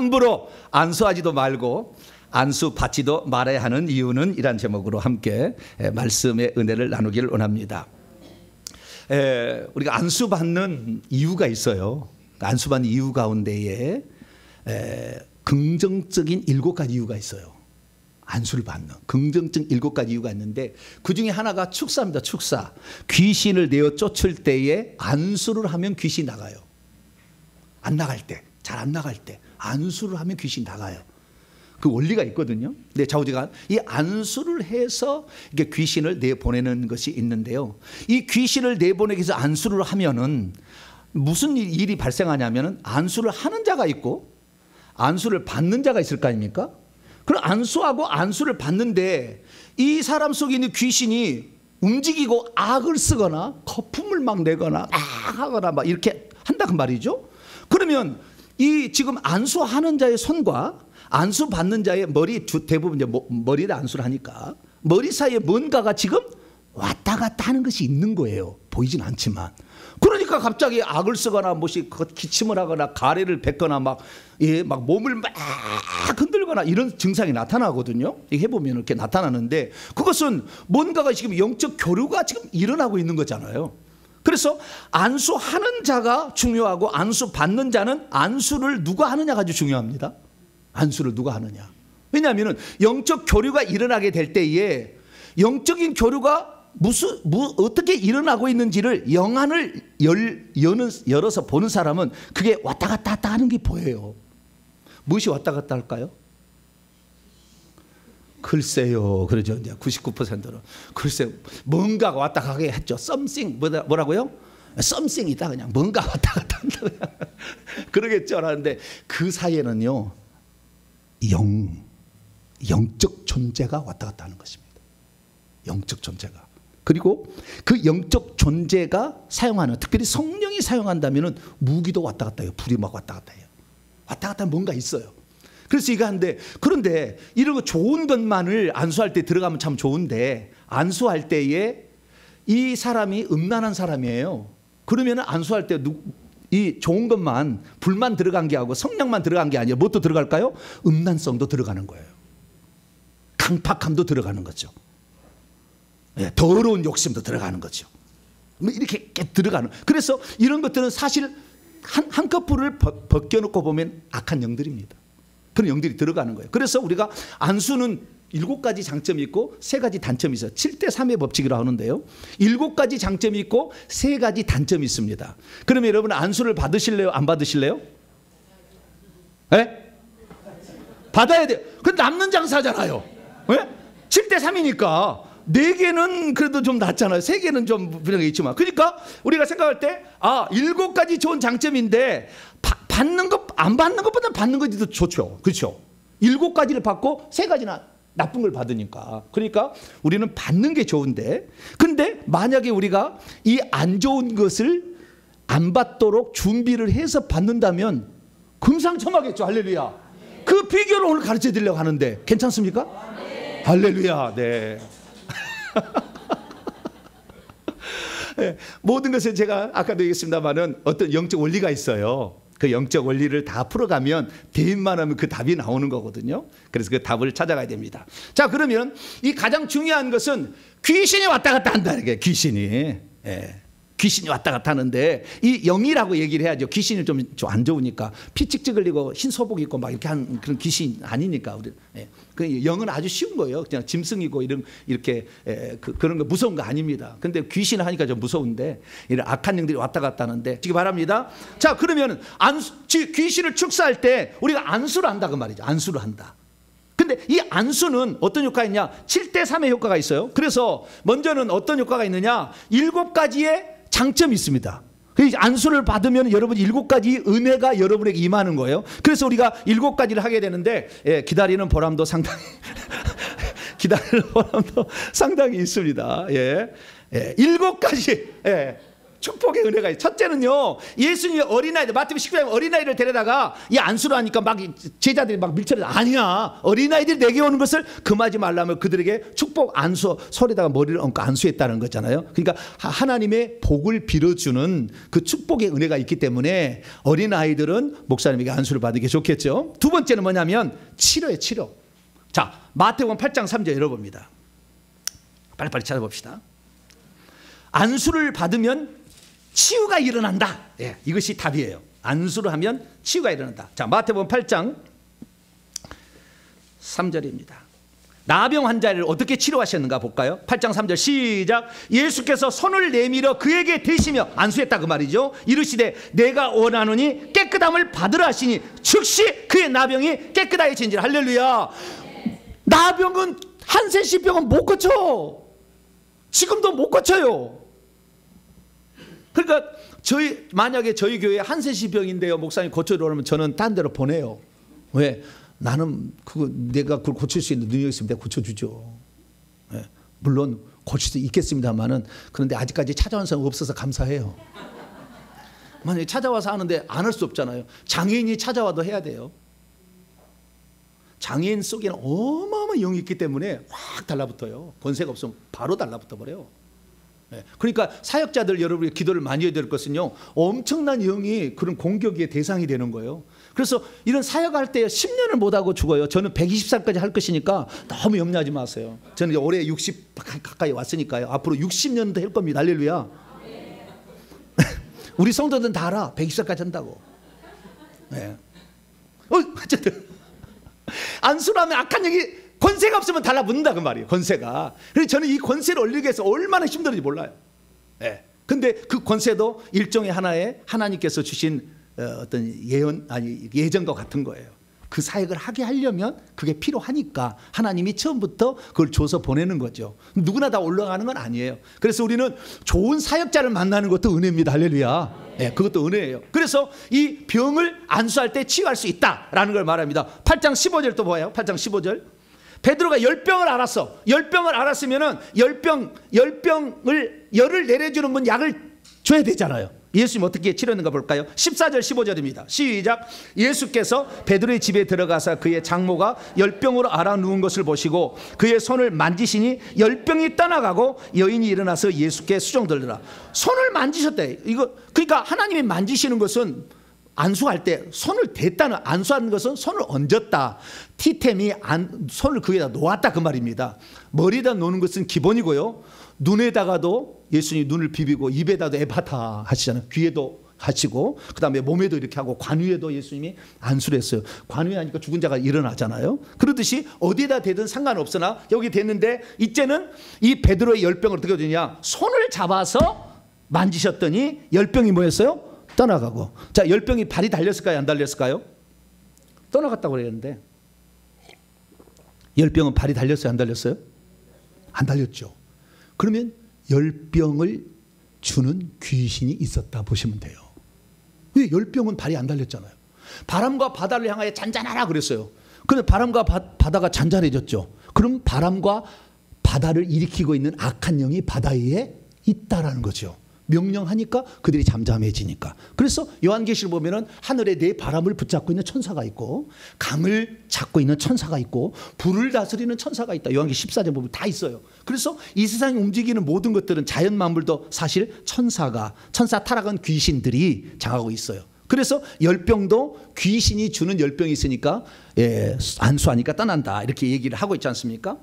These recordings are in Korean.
함부로 안수하지도 말고 안수 받지도 말아야 하는 이유는 이란 제목으로 함께 말씀의 은혜를 나누기를 원합니다. 우리가 안수 받는 이유가 있어요. 안수 받는 이유 가운데에 긍정적인 7가지 이유가 있어요. 안수를 받는 긍정적 7가지 이유가 있는데 그 중에 하나가 축사입니다. 축사. 귀신을 내어 쫓을 때에 안수를 하면 귀신이 나가요. 안 나갈 때, 잘 안 나갈 때 안수를 하면 귀신이 나가요. 그 원리가 있거든요. 근데 좌우지간 이 안수를 해서 이게 귀신을 내보내는 것이 있는데요. 이 귀신을 내보내기 위해서 안수를 하면은 무슨 일이 발생하냐면은 안수를 하는 자가 있고 안수를 받는 자가 있을 거 아닙니까? 그럼 안수하고 안수를 받는데 이 사람 속에 있는 귀신이 움직이고 악을 쓰거나 거품을 막 내거나 하거나 막 이렇게 한다고 말이죠. 그러면 이 지금 안수하는 자의 손과 안수 받는 자의 머리, 대부분 이제 머리에다 안수를 하니까 머리 사이에 뭔가가 지금 왔다 갔다 하는 것이 있는 거예요. 보이진 않지만. 그러니까 갑자기 악을 쓰거나 무엇이 기침을 하거나 가래를 뱉거나 막 몸을 막 흔들거나 이런 증상이 나타나거든요. 이게 해보면 이렇게 나타나는데 그것은 뭔가가 지금 영적 교류가 지금 일어나고 있는 거잖아요. 그래서 안수하는 자가 중요하고 안수 받는 자는 안수를 누가 하느냐가 아주 중요합니다. 안수를 누가 하느냐. 왜냐하면 영적 교류가 일어나게 될 때에 영적인 교류가 어떻게 일어나고 있는지를 영안을 열어서 보는 사람은 그게 왔다 갔다 하는 게 보여요. 무엇이 왔다 갔다 할까요? 글쎄요. 그러죠. 이제 99%는. 글쎄요. 뭔가가 왔다 가게 했죠. something. 뭐라고요? something이다. 그냥 뭔가 왔다 갔다 한다. 그러겠죠. 하는데 그 사이에는요. 영적 존재가 왔다 갔다 하는 것입니다. 영적 존재가. 그리고 그 영적 존재가 사용하는, 특별히 성령이 사용한다면 무기도 왔다 갔다 해요. 불이 막 왔다 갔다 해요. 왔다 갔다 하면 뭔가 있어요. 그래서 이거 하는데, 그런데 이런 거 좋은 것만을 안수할 때 들어가면 참 좋은데 안수할 때에 이 사람이 음란한 사람이에요. 그러면 안수할 때 이 좋은 것만, 불만 들어간 게 아니고 성령만 들어간 게 아니라 뭣도 들어갈까요? 음란성도 들어가는 거예요. 강팍함도 들어가는 거죠. 더러운 욕심도 들어가는 거죠. 이렇게 들어가는. 그래서 이런 것들은 사실 한꺼풀을 벗겨놓고 보면 악한 영들입니다. 그런 영들이 들어가는 거예요. 그래서 우리가 안수는 7가지 장점이 있고 3가지 단점이 있어요. 7대3의 법칙이라고 하는데요. 7가지 장점이 있고 3가지 단점이 있습니다. 그러면 여러분 안수를 받으실래요? 안 받으실래요? 네? 받아야 돼요. 근데 남는 장사잖아요. 네? 7대3이니까 4개는 그래도 좀 낫잖아요. 3개는 좀 불량이 있지만. 그러니까 우리가 생각할 때 7가지 좋은 장점인데 받는 것, 안 받는 것보다 받는 것이 더 좋죠. 그렇죠? 7가지를 받고 3가지나 나쁜 걸 받으니까. 그러니까 우리는 받는 게 좋은데, 근데 만약에 우리가 이 안 좋은 것을 안 받도록 준비를 해서 받는다면 금상첨화겠죠. 할렐루야. 그 비결을 오늘 가르쳐 드리려고 하는데 괜찮습니까? 할렐루야. 네. 네, 모든 것은 제가 아까도 얘기했습니다만은 어떤 영적 원리가 있어요. 그 영적 원리를 다 풀어가면 대입만 하면 그 답이 나오는 거거든요. 그래서 그 답을 찾아가야 됩니다. 자, 그러면 이 가장 중요한 것은 귀신이 왔다 갔다 한다는 게, 귀신이. 귀신이 왔다 갔다 하는데 이 영이라고 얘기를 해야죠. 귀신이 좀 안 좋으니까 피찍찍 흘리고 흰 소복 입고 막 이렇게 하는 그런 귀신 아니니까. 우리 그 영은 아주 쉬운 거예요. 그냥 짐승이고 이렇게 그런 거 무서운 거 아닙니다. 근데 귀신을 하니까 좀 무서운데 이런 악한 영들이 왔다 갔다 하는데 지기 바랍니다. 자, 그러면 귀신을 축사할 때 우리가 안수를 한다 그 말이죠. 안수를 한다. 근데 이 안수는 어떤 효과가 있냐? 7대3의 효과가 있어요. 그래서 먼저는 어떤 효과가 있느냐? 7가지의 장점이 있습니다. 안수를 받으면 여러분 7가지 은혜가 여러분에게 임하는 거예요. 그래서 우리가 7가지를 하게 되는데 기다리는 보람도 상당히 기다리는 보람도 상당히 있습니다. 7가지 축복의 은혜가 있어요. 첫째는요, 예수님이 어린아이들, 마태복음 19장에 어린아이를 데려다가 이 안수를 하니까 막 제자들이 막 밀쳐내서, 아니야, 어린아이들이 내게 오는 것을 금하지 말라며 그들에게 축복 안수, 손에다가 머리를 얹고 안수했다는 거잖아요. 그러니까 하나님의 복을 빌어주는 그 축복의 은혜가 있기 때문에 어린아이들은 목사님에게 안수를 받는 게 좋겠죠. 두 번째는 뭐냐면 치료예요, 치료. 자, 마태복음 8장 3절 열어봅니다. 빨리빨리 찾아봅시다. 안수를 받으면 치유가 일어난다. 예, 이것이 답이에요. 안수를 하면 치유가 일어난다. 자, 마태복음 8장 3절입니다. 나병 환자를 어떻게 치료하셨는가 볼까요? 8장 3절 시작. 예수께서 손을 내밀어 그에게 대시며 안수했다 그 말이죠. 이르시되 내가 원하노니 깨끗함을 받으라 하시니 즉시 그의 나병이 깨끗하여진지라. 할렐루야. 나병은 한센시병은 못 고쳐. 지금도 못 고쳐요. 그러니까 만약에 저희 교회에 한센시병인데요, 목사님 고쳐주라고 하면 저는 딴 데로 보내요. 왜? 나는 내가 그걸 고칠 수 있는 능력이 있으면 내가 고쳐주죠. 예. 물론 고칠 수 있겠습니다만은, 그런데 아직까지 찾아온 사람 없어서 감사해요. 만약에 찾아와서 하는데 안 할 수 없잖아요. 장애인이 찾아와도 해야 돼요. 장애인 속에는 어마어마한 영이 있기 때문에 확 달라붙어요. 권세가 없으면 바로 달라붙어 버려요. 그러니까 사역자들 여러분이 기도를 많이 해야 될 것은요, 엄청난 영이 그런 공격의 대상이 되는 거예요. 그래서 이런 사역할 때 10년을 못하고 죽어요. 저는 120살까지 할 것이니까 너무 염려하지 마세요. 저는 올해 60 가까이 왔으니까요. 앞으로 60년도 할 겁니다. 할렐루야. 우리 성도들은 다 알아. 120살까지 한다고. 네. 어쨌든 안수를 하면 악한 영이 권세가 없으면 달라붙는다 그 말이에요. 권세가. 그래서 저는 이 권세를 올리기 위해서 얼마나 힘들었는지 몰라요. 네. 근데 그 권세도 일종의 하나의 하나님께서 주신 어떤 예전과 같은 거예요. 그 사역을 하게 하려면 그게 필요하니까 하나님이 처음부터 그걸 줘서 보내는 거죠. 누구나 다 올라가는 건 아니에요. 그래서 우리는 좋은 사역자를 만나는 것도 은혜입니다. 할렐루야. 네, 그것도 은혜예요. 그래서 이 병을 안수할 때 치유할 수 있다라는 걸 말합니다. 8장 15절 또 뭐예요? 8장 15절. 베드로가 열병을 알았어. 열병을 알았으면은 열을 내려주는 분 약을 줘야 되잖아요. 예수님 어떻게 치료했는가 볼까요? 14절 15절입니다. 시작. 예수께서 베드로의 집에 들어가서 그의 장모가 열병으로 앓아 누운 것을 보시고 그의 손을 만지시니 열병이 떠나가고 여인이 일어나서 예수께 수종들더라. 손을 만지셨대. 이거 그러니까 하나님이 만지시는 것은 안수할 때 손을 댔다는, 안수하는 것은 손을 얹었다. 티템이 손을 그 위에다 놓았다 그 말입니다. 머리에다 놓는 것은 기본이고요. 눈에다가도 예수님이 눈을 비비고 입에다도 에파타 하시잖아요. 귀에도 하시고 그 다음에 몸에도 이렇게 하고 관위에도 예수님이 안수를 했어요. 관위에 하니까 죽은 자가 일어나잖아요. 그렇듯이 어디에다 대든 상관없으나 여기 됐는데 이제는 이 베드로의 열병을 어떻게 되냐, 손을 잡아서 만지셨더니 열병이 뭐였어요? 떠나가고. 자, 열병이 발이 달렸을까요? 안 달렸을까요? 떠나갔다고 그랬는데 열병은 발이 달렸어요? 안 달렸어요? 안 달렸죠. 그러면 열병을 주는 귀신이 있었다 보시면 돼요. 왜? 열병은 발이 안 달렸잖아요. 바람과 바다를 향하여 잔잔하라 그랬어요. 그런데 바람과 바다가 잔잔해졌죠. 그럼 바람과 바다를 일으키고 있는 악한 영이 바다 위에 있다라는 거죠. 명령하니까 그들이 잠잠해지니까. 그래서 요한계시를 보면은 하늘에 네 바람을 붙잡고 있는 천사가 있고 강을 잡고 있는 천사가 있고 불을 다스리는 천사가 있다. 요한계시 14장 보면 다 있어요. 그래서 이 세상에 움직이는 모든 것들은 자연 만물도 사실 천사 타락한 귀신들이 장하고 있어요. 그래서 열병도 귀신이 주는 열병이 있으니까 안수하니까 떠난다 이렇게 얘기를 하고 있지 않습니까?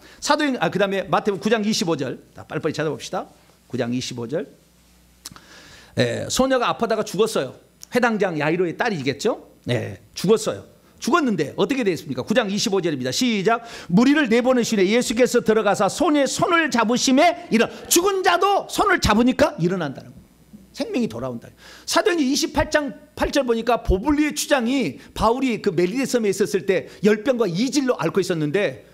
그 다음에 마태복음 9장 25절 빨리빨리 찾아봅시다. 9장 25절. 소녀가 아파다가 죽었어요. 회당장 야이로의 딸이겠죠. 죽었어요. 죽었는데 어떻게 됐습니까? 9장 25절입니다. 시작. 무리를 내보내시네 예수께서 들어가서 소녀의 손을 잡으심에 죽은 자도 손을 잡으니까 일어난다는 거예요. 생명이 돌아온다. 사도행전 28장 8절 보니까 보블리의 추장이 바울이 그 멜리데 섬에 있었을 때 열병과 이질로 앓고 있었는데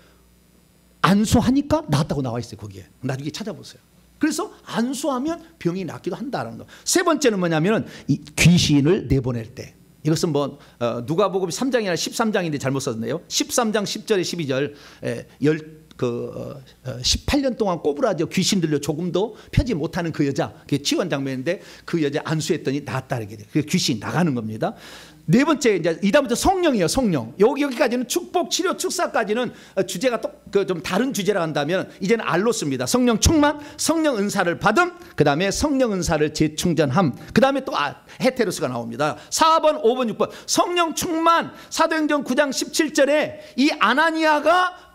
안수하니까 나았다고 나와 있어요. 거기에 나중에 찾아보세요. 그래서 안수하면 병이 낫기도 한다는 거. 세 번째는 뭐냐면 이 귀신을 내보낼 때. 이것은 뭐 누가복음 3장이나 13장인데 잘못 썼네요. 13장 10절에 12절 18년 동안 꼬부라져 귀신 들려 조금도 펴지 못하는 그 여자, 그게 치유한 장면인데 그 여자 안수했더니 나았다 이렇게 돼. 그 귀신이 나가는 겁니다. 네 번째 이제 이다음부터 성령이에요. 성령. 여기까지는 축복, 치료, 축사까지는 주제가 좀 다른 주제라 한다면 이제는 알로스입니다. 성령 충만, 성령 은사를 받음, 그 다음에 성령 은사를 재충전함, 그 다음에 또 헤테로스가 나옵니다. 4번, 5번, 6번. 성령 충만. 사도행전 9장 17절에 이 아나니아가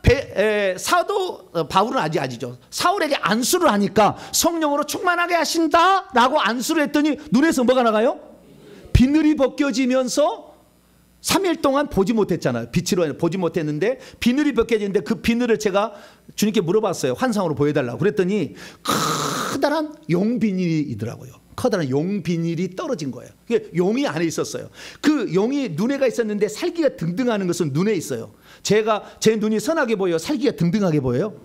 사도 바울은 아직이죠. 사울에게 안수를 하니까 성령으로 충만하게 하신다라고 안수를 했더니 눈에서 뭐가 나가요? 비늘이 벗겨지면서 3일 동안 보지 못했잖아요. 빛으로 보지 못했는데 비늘이 벗겨지는데 그 비늘을 제가 주님께 물어봤어요. 환상으로 보여달라고. 그랬더니 커다란 용 비닐이더라고요. 커다란 용 비닐이 떨어진 거예요. 그게 용이 안에 있었어요. 그 용이 눈에가 있었는데 살기가 등등하는 것은 눈에 있어요. 제 눈이 선하게 보여요? 살기가 등등하게 보여요?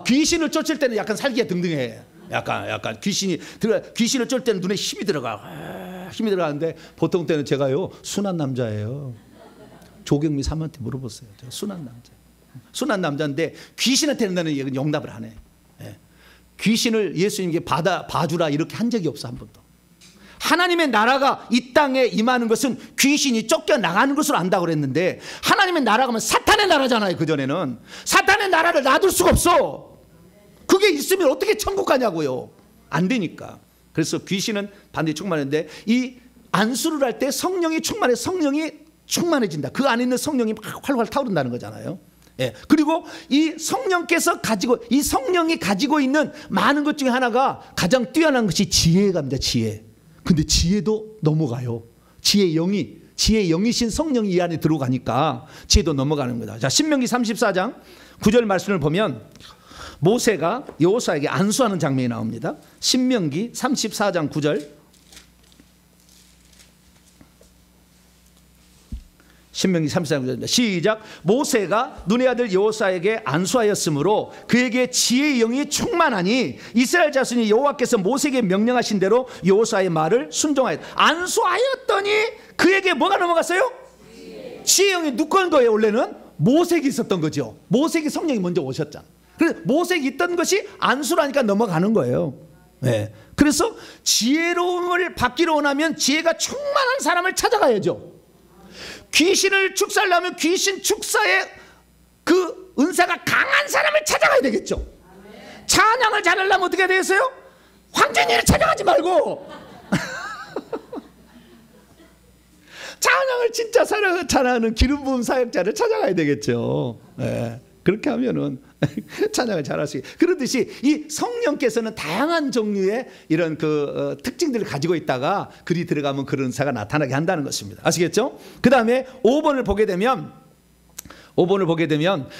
귀신을 쫓을 때는 약간 살기가 등등해. 약간 귀신을 쫓을 때는 눈에 힘이 들어가는데 보통 때는 제가요 순한 남자예요. 조경미 사모한테 물어보세요. 제가 순한 남자인데 귀신한테는 나는 용납을 안 해. 귀신을 예수님께 봐주라 이렇게 한 적이 없어 한 번도. 하나님의 나라가 이 땅에 임하는 것은 귀신이 쫓겨나가는 것으로 안다고 그랬는데 하나님의 나라가 면 사탄의 나라잖아요. 그전에는 사탄의 나라를 놔둘 수가 없어. 그게 있으면 어떻게 천국 가냐고요. 안 되니까. 그래서 귀신은 반드시 충만한데 이 안수를 할 때 성령이 충만해진다. 그 안에 있는 성령이 막 활활 타오른다는 거잖아요. 그리고 이 성령이 가지고 있는 많은 것 중에 하나가 가장 뛰어난 것이 지혜갑니다. 지혜. 근데 지혜도 넘어가요. 지혜의 영이신 성령이 이 안에 들어가니까 지혜도 넘어가는 거다. 자, 신명기 34장 9절 말씀을 보면 모세가 여호수아에게 안수하는 장면이 나옵니다. 신명기 34장 9절. 신명기 34장 9절입니다. 시작. 모세가 눈의 아들 여호수아에게 안수하였으므로 그에게 지혜의 영이 충만하니 이스라엘 자손이 여호와께서 모세에게 명령하신 대로 여호수아의 말을 순종하였다. 안수하였더니 그에게 뭐가 넘어갔어요? 지혜의 영이 누구인 거예요? 원래는 모세에게 있었던 거죠. 모세에게 성령이 먼저 오셨잖아. 그래서 모세에게 있던 것이 안수라니까 넘어가는 거예요. 그래서 지혜로움을 받기로 원하면 지혜가 충만한 사람을 찾아가야죠. 귀신을 축사하려면 귀신 축사의 그 은사가 강한 사람을 찾아가야 되겠죠. 찬양을 잘하려면 어떻게 되겠어요? 황진이를 찾아가지 말고 찬양을 진짜 잘하는 기름 부은 사역자를 찾아가야 되겠죠. 그렇게 하면은 찬양을 잘할 수 있어요. 그렇듯이 이 성령께서는 다양한 종류의 이런 특징들을 가지고 있다가 글이 들어가면 그런 은사가 나타나게 한다는 것입니다. 아시겠죠? 그 다음에 5번을 보게 되면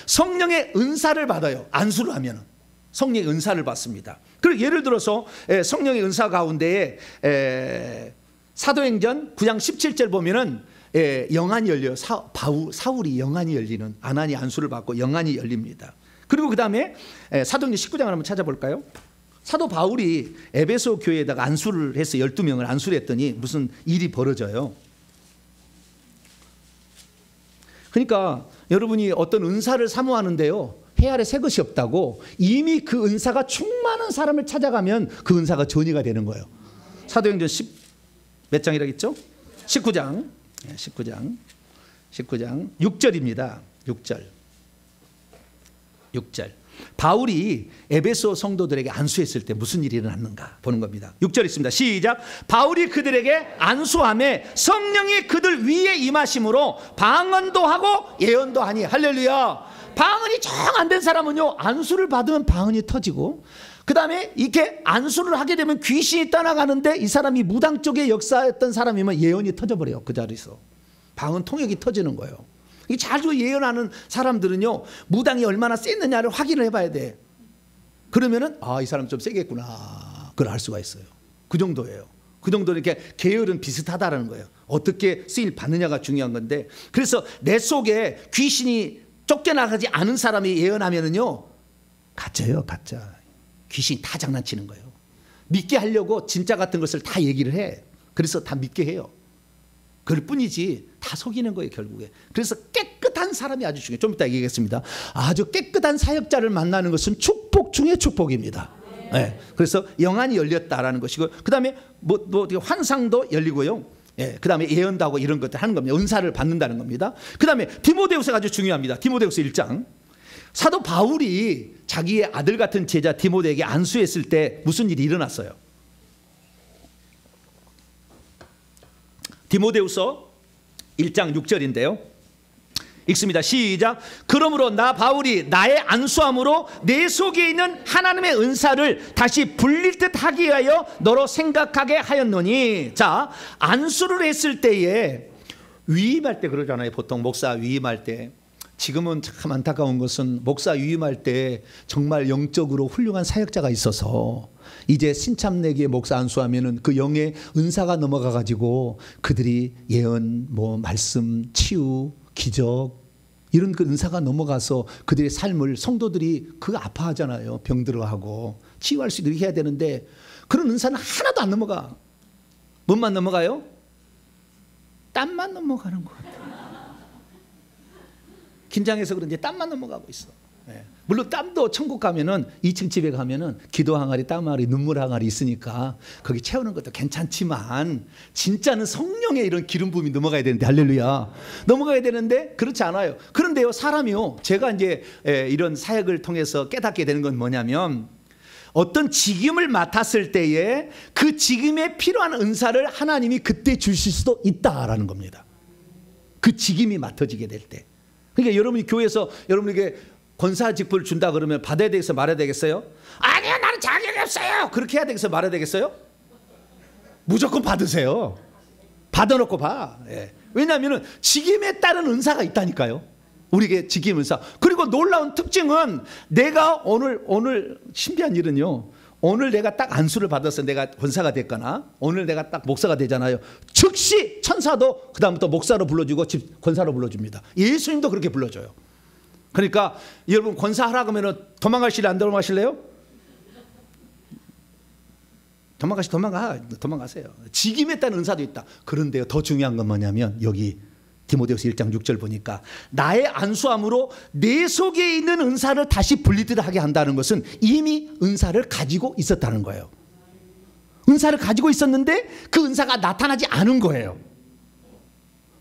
성령의 은사를 받아요. 안수를 하면 성령의 은사를 받습니다. 그리고 예를 들어서 성령의 은사 가운데에 사도행전 9장 17절 보면은 영안이 열려요. 사울이 영안이 열리는, 아나니 안수를 받고 영안이 열립니다. 그리고 그 다음에 사도행전 19장을 한번 찾아볼까요? 사도 바울이 에베소 교회에다가 안수를 해서 12명을 안수를 했더니 무슨 일이 벌어져요. 그러니까 여러분이 어떤 은사를 사모하는데요, 해 아래 새 것이 없다고 이미 그 은사가 충만한 사람을 찾아가면 그 은사가 전이가 되는 거예요. 사도행전 몇 장이라겠죠? 19장 6절입니다. 6절. 바울이 에베소 성도들에게 안수했을 때 무슨 일이 일어났는가 보는 겁니다. 6절 있습니다. 시작. 바울이 그들에게 안수하매 성령이 그들 위에 임하심으로 방언도 하고 예언도 하니. 할렐루야. 방언이 정 안 된 사람은요, 안수를 받으면 방언이 터지고, 그 다음에 이렇게 안수를 하게 되면 귀신이 떠나가는데 이 사람이 무당 쪽에 역사했던 사람이면 예언이 터져버려요. 그 자리에서 방언 통역이 터지는 거예요. 이 자주 예언하는 사람들은요, 무당이 얼마나 셌느냐를 확인을 해봐야 돼. 그러면은 이 사람 좀 세겠구나, 그걸 알 수가 있어요. 그 정도예요. 그 정도로 이렇게 계열은 비슷하다라는 거예요. 어떻게 쓰일 받느냐가 중요한 건데, 그래서 내 속에 귀신이 쫓겨나가지 않은 사람이 예언하면은요, 가짜예요, 가짜. 귀신이 다 장난치는 거예요. 믿게 하려고 진짜 같은 것을 다 얘기를 해. 그래서 다 믿게 해요. 그럴 뿐이지 다 속이는 거예요, 결국에. 그래서 깨끗한 깨끗한 사람이 아주 중요해요. 좀 이따 얘기하겠습니다. 아주 깨끗한 사역자를 만나는 것은 축복 중에 축복입니다. 네. 그래서 영안이 열렸다라는 것이고, 그 다음에 뭐 환상도 열리고요. 예, 그 다음에 예언도 하고 이런 것들 하는 겁니다. 은사를 받는다는 겁니다. 그 다음에 디모데후서가 아주 중요합니다. 디모데후서 1장. 사도 바울이 자기의 아들 같은 제자 디모데에게 안수했을 때 무슨 일이 일어났어요? 디모데후서 1장 6절인데요. 읽습니다. 시작. 그러므로 나 바울이 나의 안수함으로 내 속에 있는 하나님의 은사를 다시 불릴 듯 하기 위하여 너로 생각하게 하였노니. 자, 안수를 했을 때에 위임할 때 그러잖아요. 보통 목사 위임할 때. 지금은 참 안타까운 것은 목사 위임할 때 정말 영적으로 훌륭한 사역자가 있어서 이제 신참내기의 목사 안수하면은 그 영의 은사가 넘어가 가지고 그들이 예언, 뭐 말씀, 치유, 기적 이런 그 은사가 넘어가서 그들의 삶을 성도들이 그거 아파하잖아요. 병들어하고 치유할 수 있도록 해야 되는데 그런 은사는 하나도 안 넘어가. 뭔만 넘어가요? 땀만 넘어가는 것 같아요. 긴장해서 그런지 땀만 넘어가고 있어. 네. 물론 땀도 천국 가면은 2층 집에 가면은 기도 항아리, 땀 항아리, 눈물 항아리 있으니까 거기 채우는 것도 괜찮지만 진짜는 성령의 이런 기름 부음이 넘어가야 되는데, 할렐루야, 넘어가야 되는데 그렇지 않아요. 그런데요, 사람이요, 제가 이제 이런 사역을 통해서 깨닫게 되는 건 뭐냐면 어떤 직임을 맡았을 때에 그 직임에 필요한 은사를 하나님이 그때 주실 수도 있다라는 겁니다. 그 직임이 맡아지게 될 때. 그러니까 여러분이 교회에서 여러분에게 권사 직분을 준다 그러면 받아야 되겠어요? 말아야 되겠어요? 아니요, 나는 자격이 없어요. 그렇게 해야 되겠어요? 말아야 되겠어요? 무조건 받으세요. 받아놓고 봐. 예. 왜냐하면 직임에 따른 은사가 있다니까요. 우리에게 직임 은사. 그리고 놀라운 특징은 내가 오늘 신비한 일은요, 오늘 내가 딱 안수를 받아서 내가 권사가 됐거나 오늘 내가 딱 목사가 되잖아요. 즉시 천사도 그 다음부터 목사로 불러주고 권사로 불러줍니다. 예수님도 그렇게 불러줘요. 그러니까 여러분 권사하라고 하면 도망가실래 안 도망가실래요? 도망가세요. 직임에 따른 은사도 있다. 그런데요, 더 중요한 건 뭐냐면 여기 디모데후서 1장 6절 보니까 나의 안수함으로 내 속에 있는 은사를 다시 분리듯 하게 한다는 것은 이미 은사를 가지고 있었다는 거예요. 은사를 가지고 있었는데 그 은사가 나타나지 않은 거예요.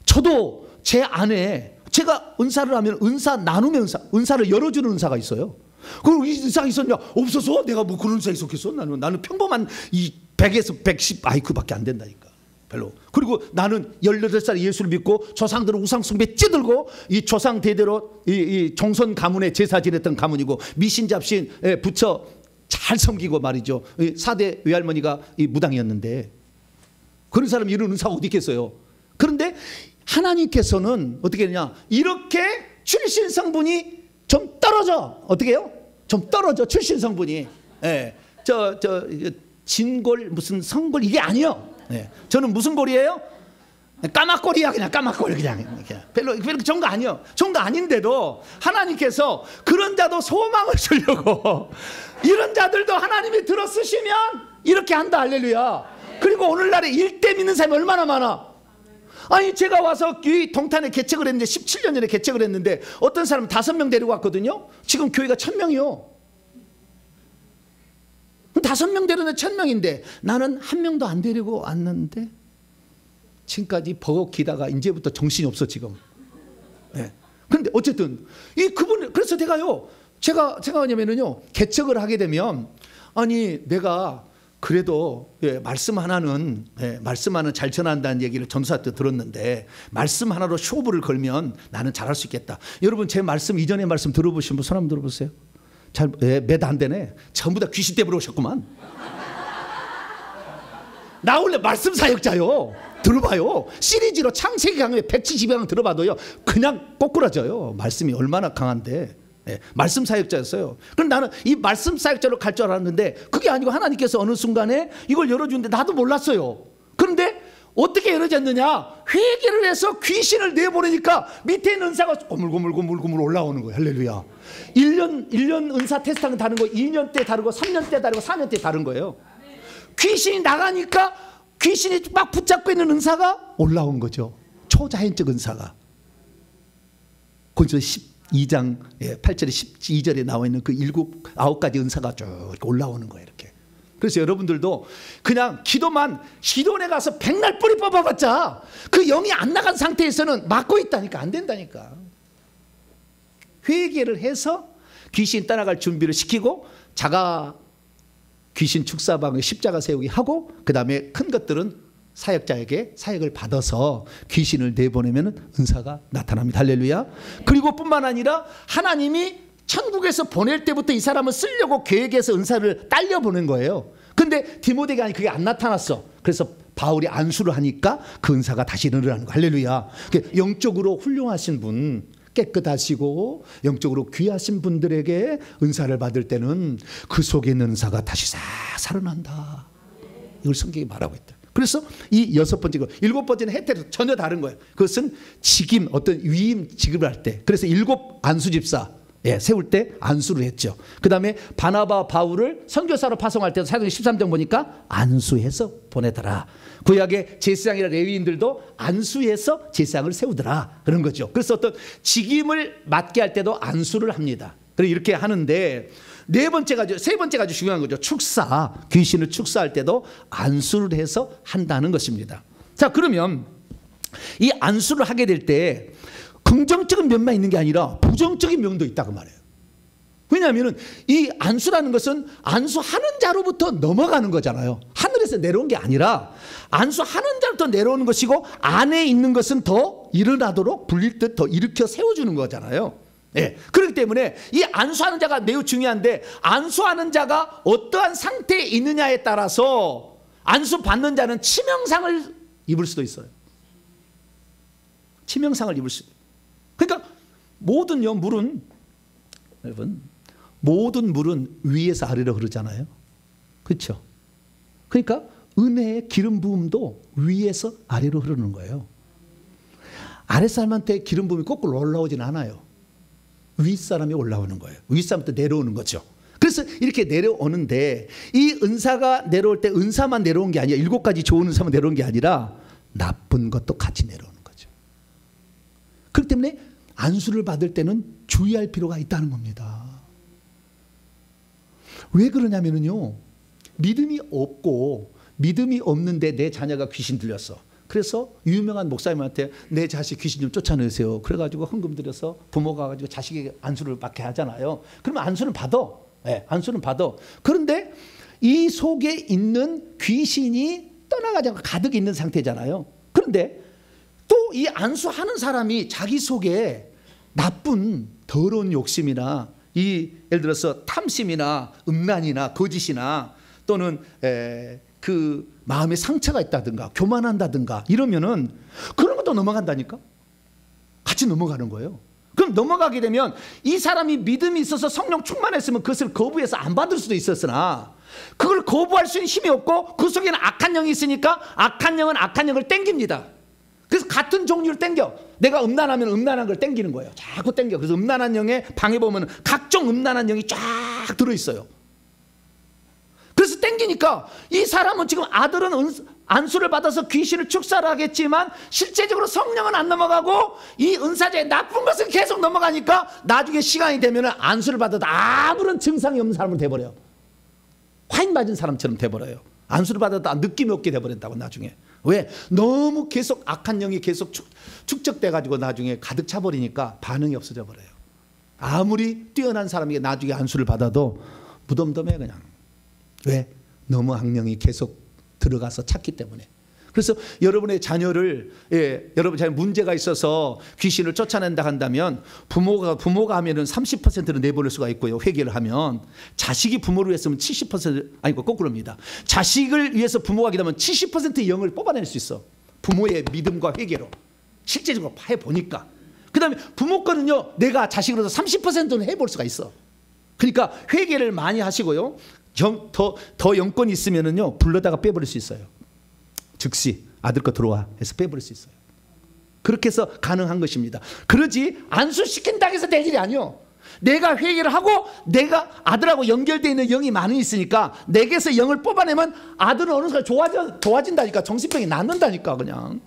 저도 제 안에 제가 은사를 하면 은사 나누면 은사를 열어주는 은사가 있어요. 그럼 이 은사가 있었냐? 없어서 내가 뭐 그런 은사 있었겠어? 나는 평범한 이 100에서 110 IQ밖에 안 된다니까. 별로. 그리고 나는 18살 예수를 믿고 조상들은 우상숭배 찌들고 이 조상 대대로 이 종선 가문의 제사 지냈던 가문이고 미신잡신 부처 잘 섬기고 말이죠. 4대 외할머니가 이 무당이었는데 그런 사람이 이런 은사가 어디 있겠어요. 그런데 하나님께서는 어떻게 했냐, 이렇게 출신 성분이 좀 떨어져. 어떻게 해요? 좀 떨어져, 출신 성분이. 예. 진골 무슨 성골 이게 아니요. 네. 저는 무슨 골이에요? 까막골이야. 그냥 까막골. 그냥 별로 좋은 거 아니요. 좋은 거 아닌데도 하나님께서 그런 자도 소망을 주려고 이런 자들도 하나님이 들어 쓰시면 이렇게 한다. 할렐루야. 그리고 오늘날에 일대 믿는 사람이 얼마나 많아. 아니 제가 와서 이 동탄에 개척을 했는데 17년 전에 개척을 했는데 어떤 사람 5명 데리고 왔거든요. 지금 교회가 1000명이요. 5명 데려는 1000명인데 나는 1명도 안 데리고 왔는데 지금까지 버겁기다가 이제부터 정신이 없어 지금. 네. 그런데 어쨌든 이 그분, 그래서 제가 뭐냐면요, 개척을 하게 되면 아니 내가 그래도 말씀 하나는 잘 전한다는 얘기를 전도사 때 들었는데 말씀 하나로 쇼부를 걸면 나는 잘할 수 있겠다. 여러분 제 말씀 이전의 말씀 들어보신 분 손 한번 들어보세요. 잘 몇 안 되네. 전부 다 귀신 때문에 오셨구만. 나 원래 말씀 사역자요. 들어봐요. 시리즈로 창세기 강의 170강 들어봐도요 그냥 꼬꾸라져요. 말씀이 얼마나 강한데. 말씀 사역자였어요. 그럼 나는 이 말씀 사역자로 갈 줄 알았는데 그게 아니고 하나님께서 어느 순간에 이걸 열어주는데 나도 몰랐어요. 그런데 어떻게 열어졌느냐, 회개를 해서 귀신을 내보내니까 밑에 있는 은사가 고물고물 올라오는 거예요. 할렐루야. 1년 은사 테스트하는 다른 거, 2년 때 다르고 3년 때 다르고 4년 때 다른 거예요. 귀신이 나가니까 귀신이 막 붙잡고 있는 은사가 올라온 거죠. 초자연적 은사가. 거기서 12장 8절에 12절에 나와 있는 그 9가지 은사가 쭉 올라오는 거예요. 이렇게. 그래서 여러분들도 그냥 기도만 기도원에 가서 백날 뿌리 뽑아봤자 그 영이 안 나간 상태에서는 막고 있다니까. 안 된다니까. 회개를 해서 귀신 떠나갈 준비를 시키고 자가 귀신 축사방에 십자가 세우기 하고 그 다음에 큰 것들은 사역자에게 사역을 받아서 귀신을 내보내면 은사가 나타납니다. 할렐루야. 그리고 뿐만 아니라 하나님이 천국에서 보낼 때부터 이 사람을 쓰려고 계획해서 은사를 딸려보낸 거예요. 근데 디모데가 아니 그게 안 나타났어. 그래서 바울이 안수를 하니까 그 은사가 다시 일어나는 거. 할렐루야. 영적으로 훌륭하신 분, 깨끗하시고 영적으로 귀하신 분들에게 은사를 받을 때는 그 속에 있는 은사가 다시 싹 살아난다. 이걸 성경이 말하고 있다. 그래서 이 6번째, 7번째는 혜택은 전혀 다른 거예요. 그것은 직임, 어떤 위임 직업을 할 때. 그래서 7 안수집사 세울 때 안수를 했죠. 그 다음에 바나바 바울을 선교사로 파송할 때도 사도행 13장 보니까 안수해서 보내더라. 구약의 제사장이나 레위인들도 안수해서 제사장을 세우더라. 그런 거죠. 그래서 어떤 직임을 맡게 할 때도 안수를 합니다. 그래서 이렇게 하는데 세 번째가 아주 중요한 거죠. 축사, 귀신을 축사할 때도 안수를 해서 한다는 것입니다. 자, 그러면 이 안수를 하게 될 때 긍정적인 면만 있는 게 아니라 부정적인 면도 있다고 말해요. 왜냐하면 이 안수라는 것은 안수하는 자로부터 넘어가는 거잖아요. 하늘에서 내려온 게 아니라 안수하는 자로부터 내려오는 것이고 안에 있는 것은 더 일어나도록 불릴 듯 더 일으켜 세워주는 거잖아요. 그렇기 때문에 이 안수하는 자가 매우 중요한데 안수하는 자가 어떠한 상태에 있느냐에 따라서 안수 받는 자는 치명상을 입을 수도 있어요. 치명상을 입을 수도 있어요. 그러니까 모든요 물은 여러분 모든 물은 위에서 아래로 흐르잖아요. 그렇죠? 그러니까 은혜의 기름 부음도 위에서 아래로 흐르는 거예요. 아랫사람한테 기름 부음이 거꾸로 올라오지는 않아요. 윗사람이 올라오는 거예요. 윗사람부터 내려오는 거죠. 그래서 이렇게 내려오는데 이 은사가 내려올 때 은사만 내려온 게 아니라 7가지 좋은 은사만 내려온 게 아니라 나쁜 것도 같이 내려오는 거죠. 그렇기 때문에 안수를 받을 때는 주의할 필요가 있다는 겁니다. 왜 그러냐면요, 믿음이 없고 믿음이 없는데 내 자녀가 귀신 들렸어. 그래서 유명한 목사님한테 내 자식 귀신 좀 쫓아내세요. 그래가지고 헌금 들여서 부모가 가지고 자식에게 안수를 받게 하잖아요. 그러면 안수는 받아. 안수는 받아. 그런데 이 속에 있는 귀신이 떠나가지고 가득 있는 상태잖아요. 그런데 또 이 안수하는 사람이 자기 속에 나쁜 더러운 욕심이나 예를 들어서 탐심이나 음란이나 거짓이나 또는 그 마음에 상처가 있다든가 교만한다든가 이러면은 그런 것도 넘어간다니까. 같이 넘어가는 거예요. 그럼 넘어가게 되면 이 사람이 믿음이 있어서 성령 충만했으면 그것을 거부해서 안 받을 수도 있었으나 그걸 거부할 수 있는 힘이 없고 그 속에는 악한 영이 있으니까 악한 영은 악한 영을 땡깁니다. 그래서 같은 종류를 땡겨. 내가 음란하면 음란한 걸 땡기는 거예요. 자꾸 땡겨. 그래서 음란한 영의 방에 보면 각종 음란한 영이 쫙 들어있어요. 그래서 땡기니까 이 사람은 지금 아들은 안수를 받아서 귀신을 축사를 하겠지만 실제적으로 성령은 안 넘어가고 이 은사자의 나쁜 것은 계속 넘어가니까 나중에 시간이 되면 안수를 받아도 아무런 증상이 없는 사람은 돼버려요. 화인 맞은 사람처럼 돼버려요. 안수를 받아도 느낌이 없게 돼버린다고 나중에. 왜? 너무 계속 악한 영이 계속 축적돼가지고 나중에 가득 차버리니까 반응이 없어져 버려요. 아무리 뛰어난 사람에게 나중에 안수를 받아도 무덤덤해 그냥. 왜? 너무 악령이 계속 들어가서 찼기 때문에. 그래서 여러분의 자녀를 여러분 자녀 문제가 있어서 귀신을 쫓아낸다 한다면 부모가 하면은 30%는 내보낼 수가 있고요. 회개를 하면 자식이 부모를 위해서는 70% 아니고 거꾸로입니다. 자식을 위해서 부모가 기도하면 70%의 영을 뽑아낼 수 있어. 부모의 믿음과 회개로 실제적으로 해보니까. 그 다음에 부모 거는요 내가 자식으로서 30%는 해볼 수가 있어. 그러니까 회개를 많이 하시고요. 더 영권이 있으면은요 불러다가 빼버릴 수 있어요. 즉시 아들 거 들어와 해서 빼버릴 수 있어요. 그렇게 해서 가능한 것입니다. 그러지 안수시킨다고 해서 될 일이 아니요. 내가 회개를 하고 내가 아들하고 연결되어 있는 영이 많이 있으니까 내게서 영을 뽑아내면 아들은 어느 순간 좋아진다니까. 정신병이 낫는다니까 그냥.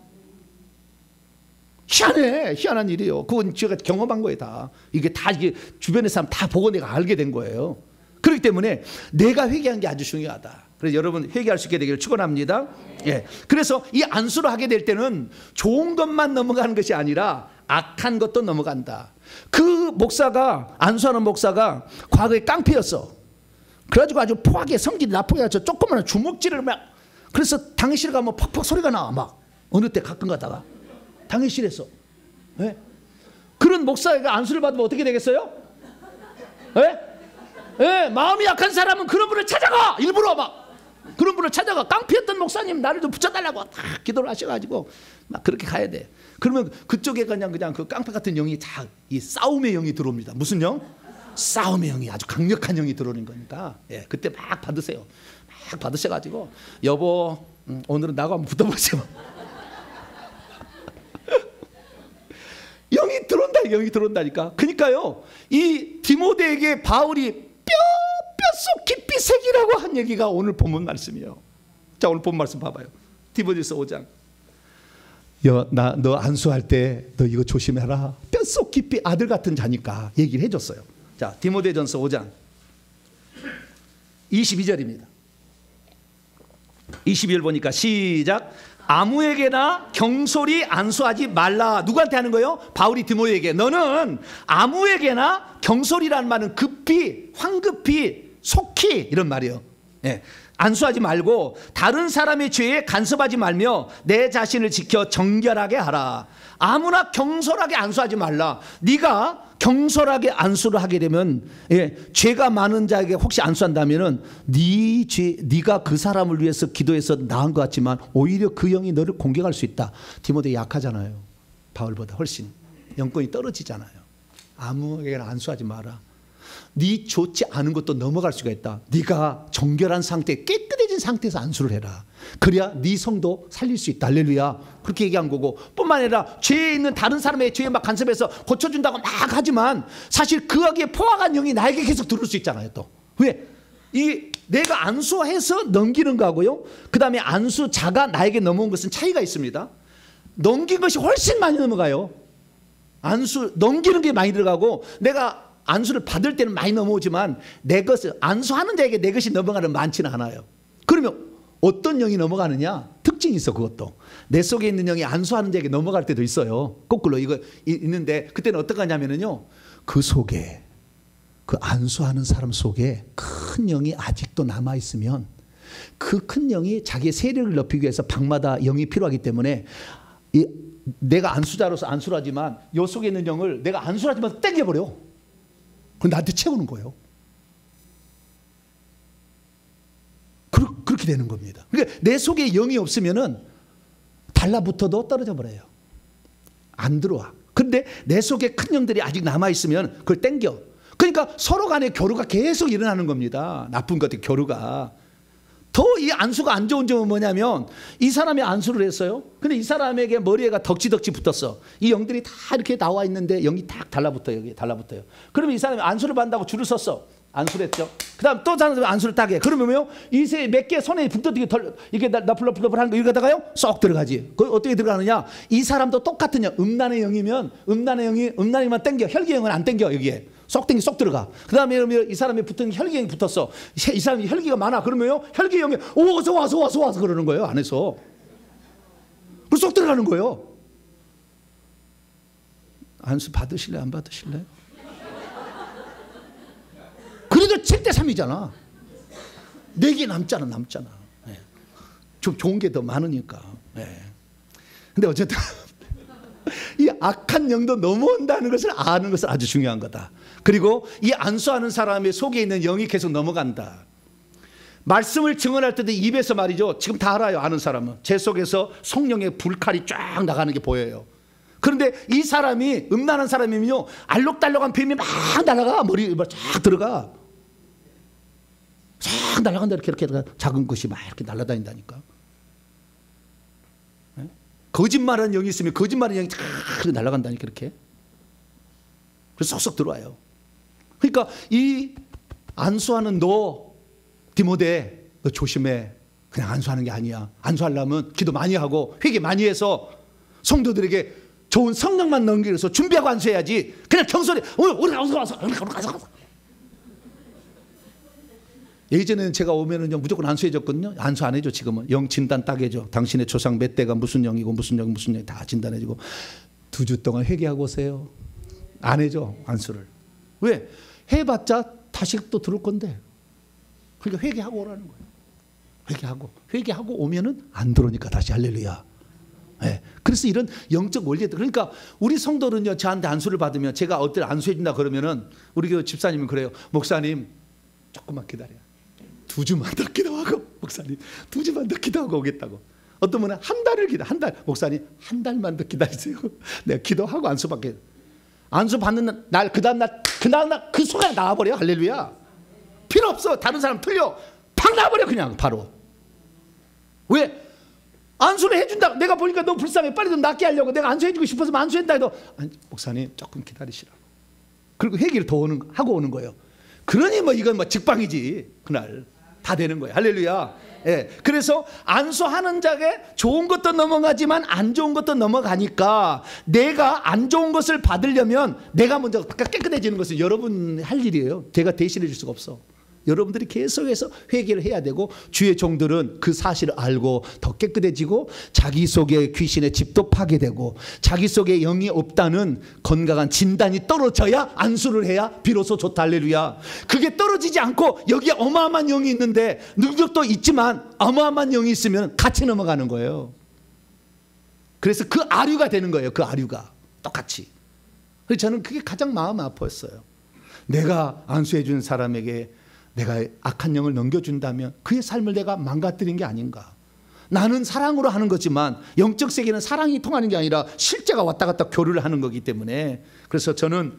희한해. 희한한 일이에요. 그건 제가 경험한 거예요. 다 이게 주변의 사람 다 보고 내가 알게 된 거예요. 그렇기 때문에 내가 회개한 게 아주 중요하다. 그래서 여러분 회개할 수 있게 되기를 축원합니다. 예. 그래서 이 안수를 하게 될 때는 좋은 것만 넘어가는 것이 아니라 악한 것도 넘어간다. 그 목사가, 안수하는 목사가 과거에 깡패였어. 그래가지고 아주 포하게 성질이 나쁘게 조그마한 주먹질을 막, 그래서 당회실 가면 퍽퍽 소리가 나. 막 어느 때 가끔 가다가 당회실에서. 예? 그런 목사가 안수를 받으면 어떻게 되겠어요? 예? 예, 마음이 약한 사람은 그런 분을 찾아가. 일부러 막 그런 분을 찾아가. 깡패였던 목사님 나를 좀 붙여달라고 다 기도를 하셔가지고 막 그렇게 가야 돼. 그러면 그쪽에 그냥 그 깡패 같은 영이 다 이 싸움의 영이 들어옵니다. 무슨 영? 싸움의 영이, 아주 강력한 영이 들어오는 거니까. 예, 그때 막 받으세요. 막 받으셔가지고 여보, 오늘은 나하고 한번 붙어보세요. 영이 들어온다니까. 그러니까요, 이 디모데에게 바울이 뼛속 깊이 새기라고 한 얘기가 오늘 본문 말씀이에요. 자, 오늘 본문 말씀 봐봐요. 디모데서 5장. 너 안수할 때 너 이거 조심해라. 뼛속 깊이, 아들 같은 자니까 얘기를 해줬어요. 자, 디모데전서 5장 22절입니다. 22절 보니까 시작. 아무에게나 경솔히 안수하지 말라. 누구한테 하는 거예요? 바울이 디모데에게. 너는 아무에게나, 경솔이라는 말은 급히, 황급히, 속히 이런 말이에요. 예. 안수하지 말고 다른 사람의 죄에 간섭하지 말며 내 자신을 지켜 정결하게 하라. 아무나 경솔하게 안수하지 말라. 네가 경솔하게 안수를 하게 되면, 예, 죄가 많은 자에게 혹시 안수한다면은 네가 그 사람을 위해서 기도해서 나은 것 같지만 오히려 그 영이 너를 공격할 수 있다. 디모데 약하잖아요. 바울보다 훨씬 영권이 떨어지잖아요. 아무에게나 안수하지 마라. 네 좋지 않은 것도 넘어갈 수가 있다. 네가 정결한 상태, 깨끗해진 상태에서 안수를 해라. 그래야 네 성도 살릴 수 있다. 할렐루야. 그렇게 얘기한 거고, 뿐만 아니라 죄에 있는 다른 사람의 죄에 막 간섭해서 고쳐준다고 막 하지만 사실 그하기에 포악한 영이 나에게 계속 들어올 수 있잖아요. 또 왜? 내가 안수해서 넘기는 거하고요, 그 다음에 안수자가 나에게 넘어온 것은 차이가 있습니다. 넘긴 것이 훨씬 많이 넘어가요. 안수 넘기는 게 많이 들어가고, 내가 안수를 받을 때는 많이 넘어오지만 내 것을 안수하는 자에게 내 것이 넘어가는 많지는 않아요. 그러면 어떤 영이 넘어가느냐? 특징이 있어. 그것도 내 속에 있는 영이 안수하는 자에게 넘어갈 때도 있어요. 거꾸로 이거 있는데, 그때는 어떻게 하냐면요, 그 속에, 그 안수하는 사람 속에 큰 영이 아직도 남아 있으면 그 큰 영이 자기의 세력을 높이기 위해서 방마다 영이 필요하기 때문에 내가 안수자로서 안수를 하지만 요 속에 있는 영을 내가 안수를 하지만 땡겨버려. 그럼 나한테 채우는 거예요. 그렇게 되는 겁니다. 그러니까 내 속에 영이 없으면은 달라붙어도 떨어져 버려요. 안 들어와. 그런데 내 속에 큰 영들이 아직 남아 있으면 그걸 땡겨. 그러니까 서로 간의 교류가 계속 일어나는 겁니다. 나쁜 것들 교류가. 더 이 안수가 안 좋은 점은 뭐냐면, 이 사람이 안수를 했어요. 근데 이 사람에게 머리에가 덕지덕지 붙었어. 이 영들이 다 이렇게 나와 있는데 영이 딱 달라붙어요. 여기 달라붙어요. 그러면 이 사람이 안수를 받는다고 줄을 섰어. 안수를 했죠. 그 다음 또 다른 사람이 안수를 딱 해. 그러면요, 이세 몇 개 손에 붙어도 이게 나풀나풀나풀 하는 거 이거 가다가요 쏙 들어가지. 그 어떻게 들어가느냐? 이 사람도 똑같은 영, 음란의 영이면 음란이만 땡겨. 혈기 영은 안 땡겨. 여기에 쏙 땡기 쏙 들어가. 그 다음에 이 사람이 붙은 혈기 영이 붙었어. 이 사람이 혈기가 많아. 그러면요, 혈기 영이 어서 와서 그러는 거예요. 안에서. 그 쏙 들어가는 거예요. 안수 받으실래요? 안 받으실래요? 그래도 7대3이잖아. 4개 남잖아. 네. 좀 좋은 게 더 많으니까. 네. 근데 어쨌든 이 악한 영도 넘어온다는 것을 아는 것은 아주 중요한 거다. 그리고 이 안수하는 사람의 속에 있는 영이 계속 넘어간다. 말씀을 증언할 때도 입에서 말이죠. 지금 다 알아요. 아는 사람은. 제 속에서 성령의 불칼이 쫙 나가는 게 보여요. 그런데 이 사람이 음란한 사람이면요, 알록달록한 뱀이 막 날아가. 머리 쫙 들어가. 쫙 날아간다. 이렇게 작은 것이 막 이렇게 날아다닌다니까. 네? 거짓말하는 영이 있으면 거짓말하는 영이 쫙 날아간다니까. 이렇게. 그래서 쏙쏙 들어와요. 그러니까 이 안수하는 너 디모데, 너 조심해. 그냥 안수하는 게 아니야. 안수하려면 기도 많이 하고 회개 많이 해서 성도들에게 좋은 성령만 넘기기 위해서 준비하고 안수해야지. 그냥 경솔히 우리 가서 예전에는 제가 오면은 무조건 안수해줬거든요. 안수 안 해줘. 지금은 영 진단 딱 해줘. 당신의 조상 몇 대가 무슨 영이고 무슨 영 무슨 영이 다 진단해주고 2주 동안 회개하고 오세요. 안 해줘 안수를. 왜? 해봤자 다시 또 들을 건데. 그러니까 회개하고 오라는 거예요. 회개하고 오면은 안 들어오니까 다시 할렐루야. 네. 그래서 이런 영적 원리들. 그러니까 우리 성도는요, 저한테 안수를 받으면 제가 어떤 안수해 준다 그러면은 우리 교회 집사님은 그래요. 목사님 조금만 기다려. 2주만 더 기도하고 목사님 2주만 더 기도하고 오겠다고. 어떤 분은 한 달을 한 달. 목사님 한 달만 더 기다리세요. 내가 기도하고 안수 받게. 안수 받는 날 그 다음 날 그 순간에 나와버려. 할렐루야. 필요 없어. 다른 사람 틀려. 팍 나와버려 그냥 바로. 왜? 안수를 해준다. 내가 보니까 너 불쌍해. 빨리 좀 낫게 하려고 내가 안수해주고 싶어서 안수했다 해도 목사님 조금 기다리시라고. 그리고 회개를 더 하고 오는 거예요. 그러니 뭐 이건 뭐 직방이지. 그날 다 되는 거예요. 할렐루야. 예. 그래서 안수하는 자에게 좋은 것도 넘어가지만 안 좋은 것도 넘어가니까 내가 안 좋은 것을 받으려면 내가 먼저 깨끗해지는 것은 여러분 할 일이에요. 제가 대신해 줄 수가 없어. 여러분들이 계속해서 회개를 해야 되고 주의 종들은 그 사실을 알고 더 깨끗해지고 자기 속에 귀신의 집도 파괴되고 자기 속에 영이 없다는 건강한 진단이 떨어져야 안수를 해야 비로소 좋다. 할렐루야. 그게 떨어지지 않고 여기에 어마어마한 영이 있는데 능력도 있지만 어마어마한 영이 있으면 같이 넘어가는 거예요. 그래서 그 아류가 되는 거예요. 그 아류가 똑같이. 그래서 저는 그게 가장 마음 아팠어요. 내가 안수해 준 사람에게 내가 악한 영을 넘겨준다면 그의 삶을 내가 망가뜨린 게 아닌가. 나는 사랑으로 하는 거지만 영적 세계는 사랑이 통하는 게 아니라 실제가 왔다 갔다 교류를 하는 거기 때문에 그래서 저는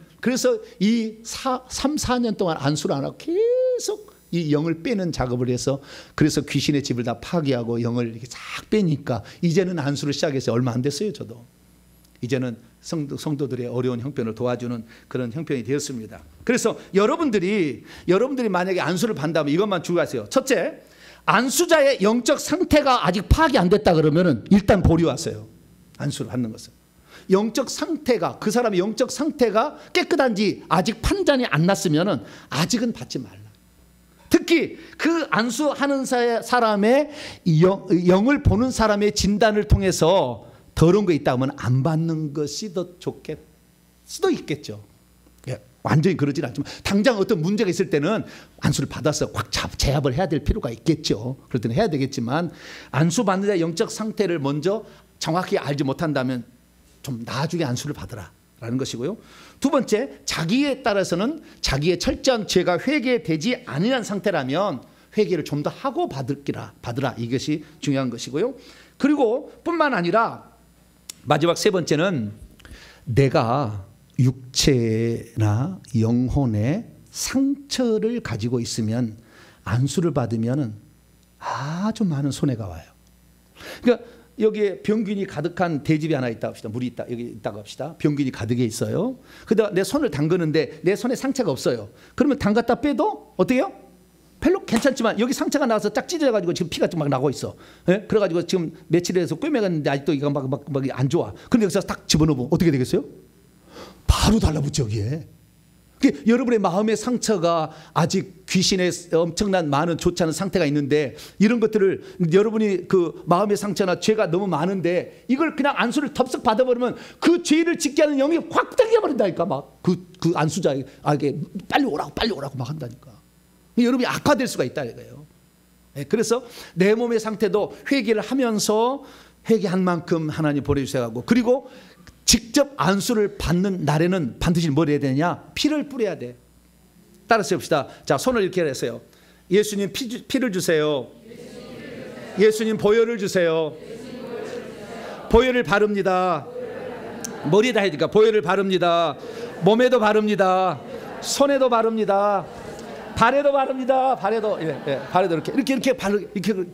이 3, 4년 동안 안수를 안 하고 계속 이 영을 빼는 작업을 해서 그래서 귀신의 집을 다 파괴하고 영을 이렇게 싹 빼니까 이제는 안수를 시작해서 얼마 안 됐어요. 저도 이제는 성도들의 어려운 형편을 도와주는 그런 형편이 되었습니다. 그래서 여러분들이 만약에 안수를 받는다면 이것만 주의하세요. 첫째, 안수자의 영적 상태가 아직 파악이 안 됐다 그러면은 일단 보류하세요. 안수를 받는 것은 영적 상태가 그 사람의 영적 상태가 깨끗한지 아직 판단이 안 났으면은 아직은 받지 말라. 특히 그 안수하는 사람의 영을 보는 사람의 진단을 통해서 더러운 거 있다 하면 안 받는 것이 더 좋겠 수도 있겠죠. 예, 완전히 그러진 않지만 당장 어떤 문제가 있을 때는 안수를 받아서 확 제압을 해야 될 필요가 있겠죠. 그럴 때는 해야 되겠지만 안수 받는 자의 영적 상태를 먼저 정확히 알지 못한다면 좀 나중에 안수를 받으라라는 것이고요. 두 번째, 자기에 따라서는 자기의 철저한 죄가 회개되지 아니한 상태라면 회개를 좀 더 하고 받으라. 이것이 중요한 것이고요. 그리고 뿐만 아니라 마지막 세 번째는 내가 육체나 영혼에 상처를 가지고 있으면 안수를 받으면 아주 많은 손해가 와요. 그러니까 여기에 병균이 가득한 대집이 하나 있다 합시다. 물이 있다 여기 있다고 합시다. 병균이 가득해 있어요. 그러다 내 손을 담그는데 내 손에 상처가 없어요. 그러면 담갔다 빼도 어때요? 별로 괜찮지만 여기 상처가 나서 쫙 찢어져가지고 지금 피가 좀 막 나고 있어. 예? 그래가지고 지금 며칠에서 꿰매갔는데 아직도 이거 막 안 좋아. 그런데 여기서 딱 집어넣으면 어떻게 되겠어요? 바로 달라붙죠 여기에. 여러분의 마음의 상처가 아직 귀신의 엄청난 많은 좋지 않은 상태가 있는데 이런 것들을 여러분이 그 마음의 상처나 죄가 너무 많은데 이걸 그냥 안수를 덥석 받아버리면 그 죄를 짓게 하는 영이 확 당겨버린다니까. 막 그 안수자에게 빨리 오라고 막 한다니까. 여러분이 악화될 수가 있다 이거예요. 그래서 내 몸의 상태도 회개를 하면서 회개한 만큼 하나님 보내주셔야 하고 그리고 직접 안수를 받는 날에는 반드시 뭘 해야 되냐? 피를 뿌려야 돼. 따라서 해봅시다. 자, 손을 이렇게 해서요. 예수님 피를 주세요. 예수님 보혈을 주세요. 보혈을 바릅니다. 머리에다 해야 되니까 보혈을 바릅니다. 몸에도 바릅니다. 손에도 바릅니다. 발에도 바릅니다. 발에도 발에도 이렇게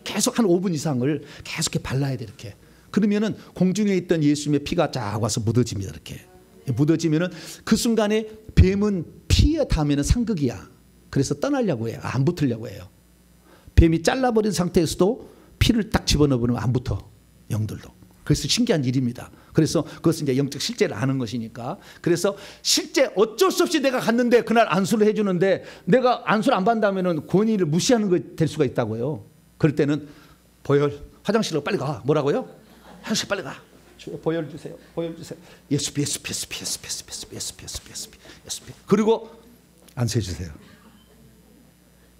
계속 한 5분 이상을 계속 이렇게 발라야 돼 이렇게. 그러면은 공중에 있던 예수님의 피가 쫙 와서 묻어집니다. 이렇게 묻어지면은 그 순간에 뱀은 피에 닿으면은 상극이야. 그래서 떠나려고 해요. 안 붙으려고 해요. 뱀이 잘라버린 상태에서도 피를 딱 집어넣으면 안 붙어 영들도. 그래서 신기한 일입니다. 그래서 그것은 이제 영적 실제를 아는 것이니까. 그래서 실제 어쩔 수 없이 내가 갔는데 그날 안수를 해주는데 내가 안수를 안 받는다면 권위를 무시하는 거 될 수가 있다고요. 그럴 때는 보혈 화장실로 빨리 가. 뭐라고요? 화장실 빨리 가. 주여 보혈 주세요. 보혈 주세요. 예수. 그리고 안수해 주세요.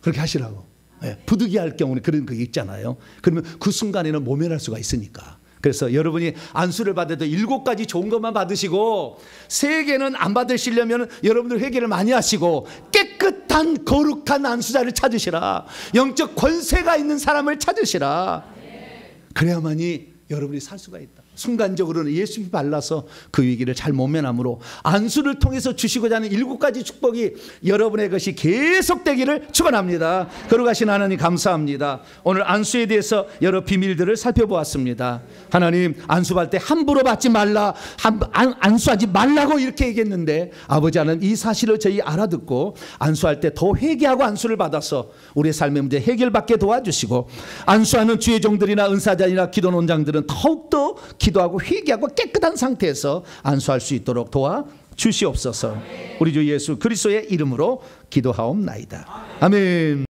그렇게 하시라고. 네, 부득이할 경우는 그런 거 있잖아요. 그러면 그 순간에는 모면할 수가 있으니까. 그래서 여러분이 안수를 받아도 7가지 좋은 것만 받으시고 3개는 안 받으시려면 여러분들 회개를 많이 하시고 깨끗한 거룩한 안수자를 찾으시라. 영적 권세가 있는 사람을 찾으시라. 그래야만이 여러분이 살 수가 있다. 순간적으로는 예수님이 발라서 그 위기를 잘 모면함으로 안수를 통해서 주시고자 하는 7가지 축복이 여러분의 것이 계속되기를 축원합니다. 거룩하신 하나님 감사합니다. 오늘 안수에 대해서 여러 비밀들을 살펴보았습니다. 하나님 안수할 때 함부로 받지 말라, 안수하지 말라고 이렇게 얘기했는데 아버지 하나님 이 사실을 저희 알아듣고 안수할 때 더 회개하고 안수를 받아서 우리의 삶의 문제 해결받게 도와주시고 안수하는 주의 종들이나 은사자이나 기도 논장들은 더욱더 기도하고 회개하고 깨끗한 상태에서 안수할 수 있도록 도와주시옵소서. 우리 주 예수 그리스도의 이름으로 기도하옵나이다. 아멘.